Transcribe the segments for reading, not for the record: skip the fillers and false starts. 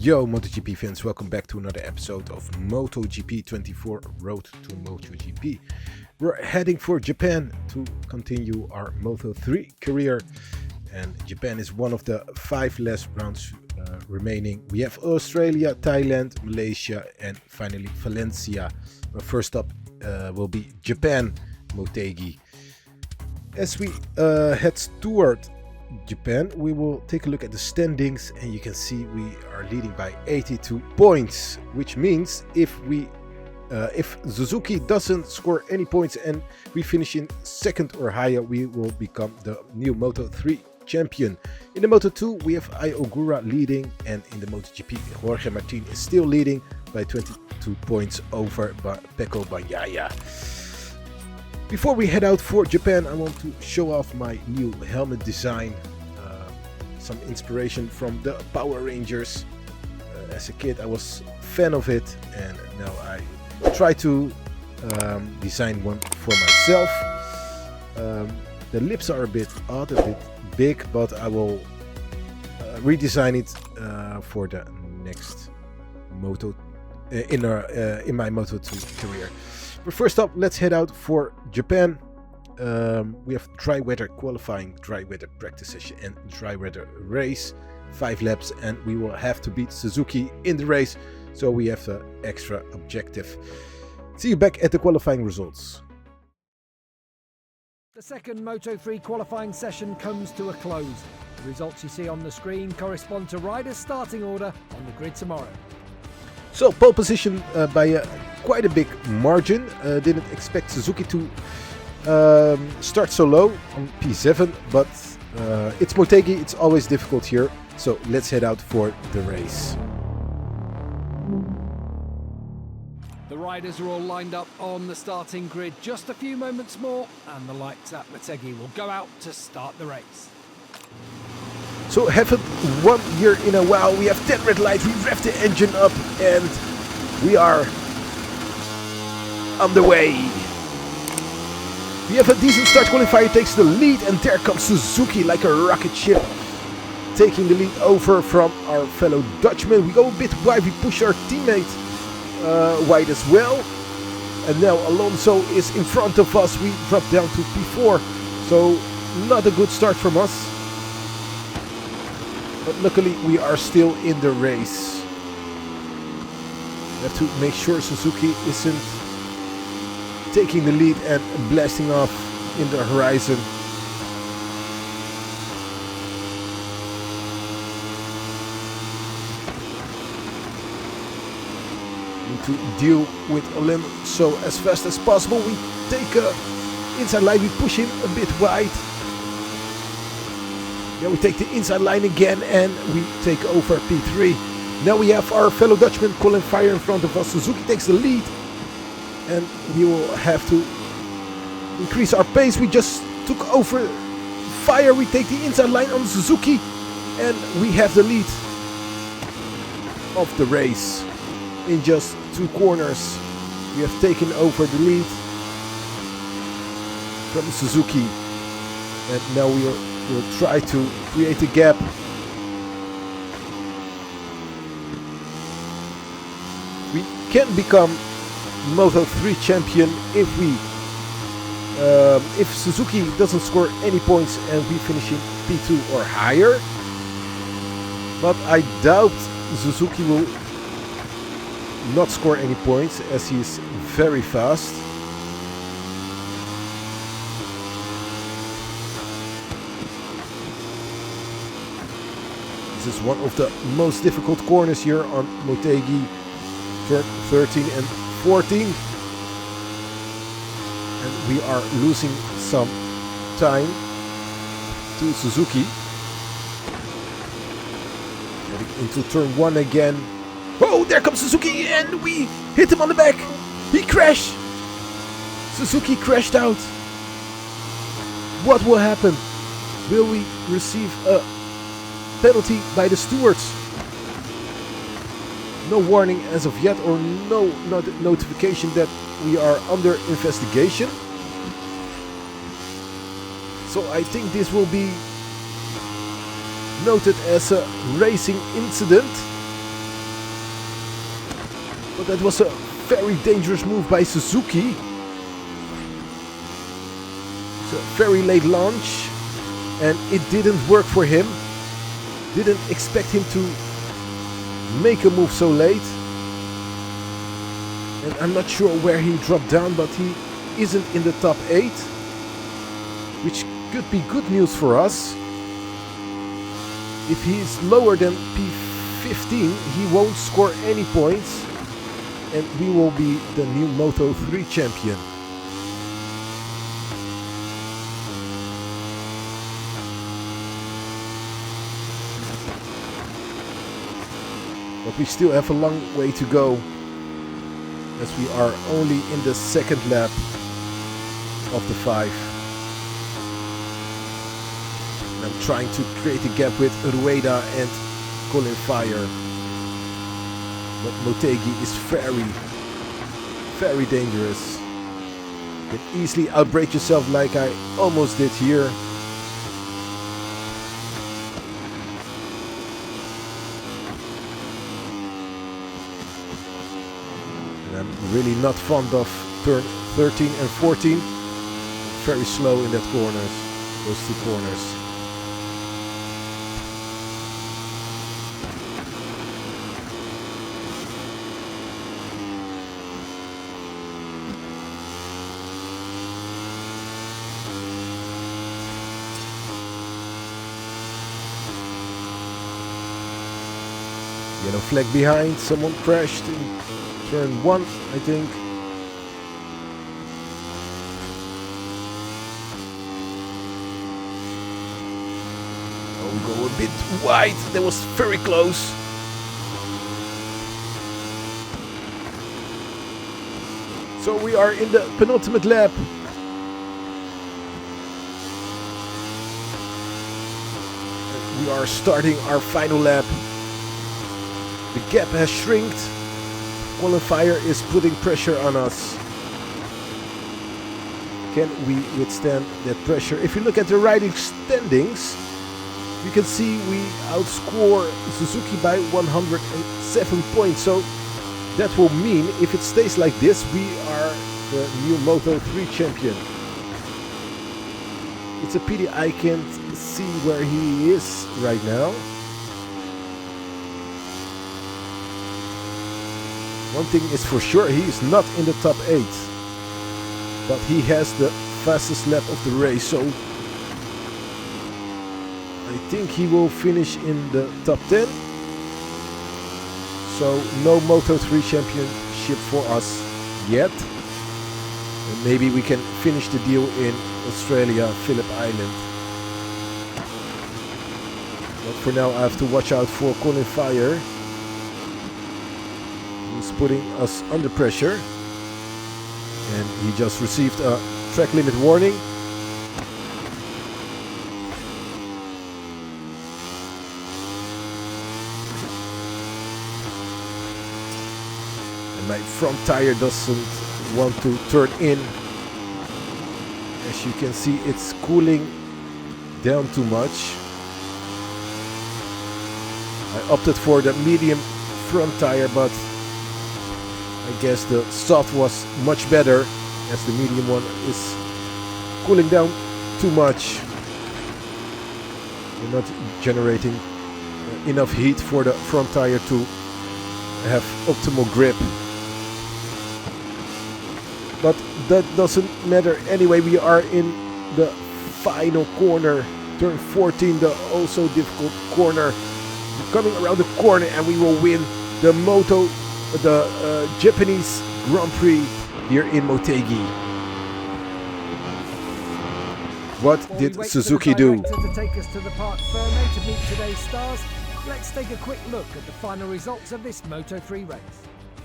Yo MotoGP fans, welcome back to another episode of MotoGP 24 Road to MotoGP. We're heading for Japan to continue our Moto3 career, and Japan is one of the 5 last rounds remaining. We have Australia, Thailand, Malaysia and finally Valencia. But first up will be Japan, Motegi. As we head toward Japan, we will take a look at the standings, and you can see we are leading by 82 points, which means if Suzuki doesn't score any points and we finish in second or higher, we will become the new Moto3 champion. In the Moto2 we have Ogura leading, and in the MotoGP Jorge Martin is still leading by 22 points over Pecco Bagnaia. Before we head out for Japan, I want to show off my new helmet design. Some inspiration from the Power Rangers. As a kid I was a fan of it, and now I try to design one for myself. The lips are a bit odd, a bit big, but I will redesign it for the next Moto in my Moto2 career. But first up, let's head out for Japan. We have dry weather qualifying, dry weather practice session and dry weather race. 5 laps, and we will have to beat Suzuki in the race, so we have an extra objective. See you back at the qualifying results. The second Moto3 qualifying session comes to a close. The results you see on the screen correspond to riders' starting order on the grid tomorrow. So pole position by quite a big margin. Didn't expect Suzuki to start so low on P7, but it's Motegi, it's always difficult here. So let's head out for the race. The riders are all lined up on the starting grid. Just a few moments more and the lights at Motegi will go out to start the race. So haven't 1 year in a while. We have 10 red lights, we rev the engine up and we are on the way. We have a decent start. Qualifier takes the lead, and there comes Suzuki like a rocket ship, taking the lead over from our fellow Dutchman. We go a bit wide, we push our teammate wide as well. And now Alonso is in front of us. We drop down to P4, so not a good start from us. But luckily we are still in the race. We have to make sure Suzuki isn't taking the lead and blasting off in the horizon. Need to deal with Alonso as fast as possible. We take a inside line, we push him a bit wide. Yeah, we take the inside line again and we take over P3. Now we have our fellow Dutchman Colin Fire in front of us. Suzuki takes the lead, and we will have to increase our pace. We just took over Fire. We take the inside line on Suzuki, and we have the lead of the race. In just 2 corners, we have taken over the lead from Suzuki, and now we'll try to create a gap. We can become Moto3 champion if Suzuki doesn't score any points and we finish in P2 or higher. But I doubt Suzuki will not score any points, as he is very fast. This is one of the most difficult corners here on Motegi, turn 13 and 14. And we are losing some time to Suzuki. Heading into turn 1 again. Oh, there comes Suzuki, and we hit him on the back. He crashed. Suzuki crashed out. What will happen? Will we receive a penalty by the stewards? No warning as of yet, or no notification that we are under investigation. So I think this will be noted as a racing incident. But that was a very dangerous move by Suzuki. It's a very late launch and it didn't work for him. Didn't expect him to make a move so late. And I'm not sure where he dropped down, but he isn't in the top 8, which could be good news for us. If he's lower than P15, he won't score any points and we will be the new Moto 3 champion. But we still have a long way to go, as we are only in the second lap of the 5. I'm trying to create a gap with Rueda and Colin Fire. But Motegi is very dangerous. You can easily outbrake yourself like I almost did here. And I'm really not fond of turn 13 and 14. Very slow in that corners, those 2 corners. Yellow flag behind, someone crashed in turn 1, I think. Oh, we go a bit wide, that was very close. So we are in the penultimate lap. We are starting our final lap. The gap has shrinked. Colin Fire is putting pressure on us. Can we withstand that pressure? If you look at the riding standings, you can see we outscore Suzuki by 107 points. So that will mean, if it stays like this, we are the new Moto 3 champion. It's a pity I can't see where he is right now. One thing is for sure, he is not in the top 8. But he has the fastest lap of the race, so I think he will finish in the top 10. So no Moto 3 championship for us yet. And maybe we can finish the deal in Australia, Phillip Island. But for now I have to watch out for Colin Fire. He's putting us under pressure. And he just received a track limit warning. And my front tire doesn't want to turn in. As you can see, it's cooling down too much. I opted for the medium front tire, but I guess the soft was much better, as the medium one is cooling down too much. You're not generating enough heat for the front tire to have optimal grip. But that doesn't matter anyway. We are in the final corner, turn 14, the also difficult corner. We're coming around the corner and we will win the Moto, the Japanese Grand Prix here in Motegi. What did Suzuki do? To take us to the Parc Fermé to meet today's stars, let's take a quick look at the final results of this Moto 3 race.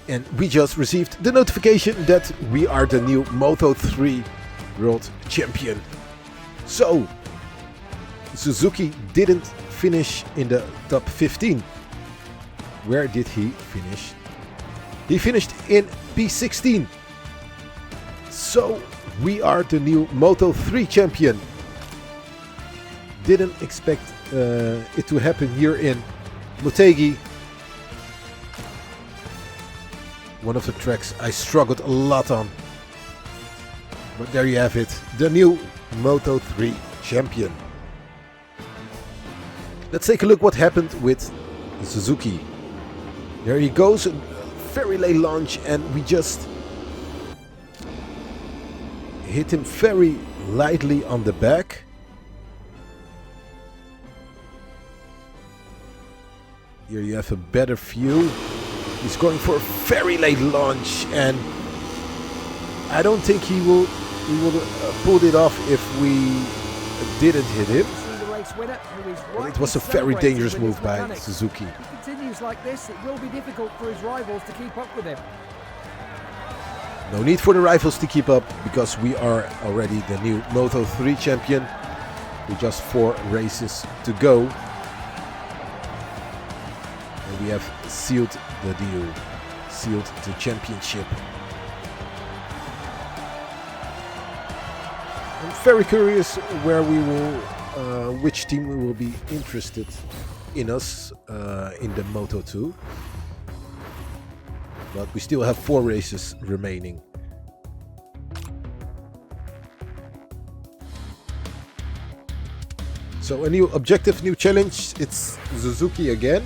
And we just received the notification that we are the new Moto 3 World Champion. So, Suzuki didn't finish in the top 15. Where did he finish? He finished in P16. So, we are the new Moto 3 champion. Didn't expect it to happen here in Motegi. one of the tracks I struggled a lot on. But there you have it, the new Moto 3 champion. Let's take a look what happened with Suzuki. There he goes, a very late launch, and we just hit him very lightly on the back. Here you have a better view. He's going for a very late launch, and I don't think he will pull it off if we didn't hit him. But it was a very dangerous move by Suzuki. If he continues like this, it will be difficult for his rivals to keep up with him. No need for the rivals to keep up, because we are already the new Moto 3 champion with just 4 races to go. And we have sealed the deal, sealed the championship. I'm very curious where we will, which team will be interested in us in the Moto 2. But we still have 4 races remaining. So a new objective, new challenge. It's Suzuki again.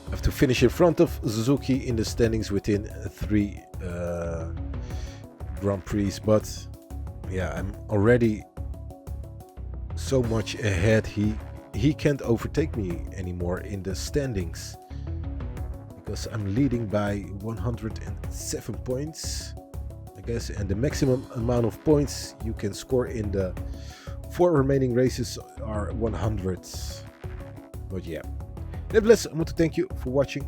I have to finish in front of Suzuki in the standings within 3 Grand Prix. But yeah, I'm already so much ahead. He can't overtake me anymore in the standings, because I'm leading by 107 points, I guess, and the maximum amount of points you can score in the 4 remaining races are 100. But yeah, nevertheless, I want to thank you for watching.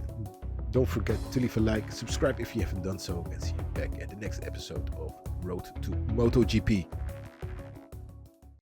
Don't forget to leave a like, subscribe if you haven't done so, and see you back at the next episode of Road to MotoGP.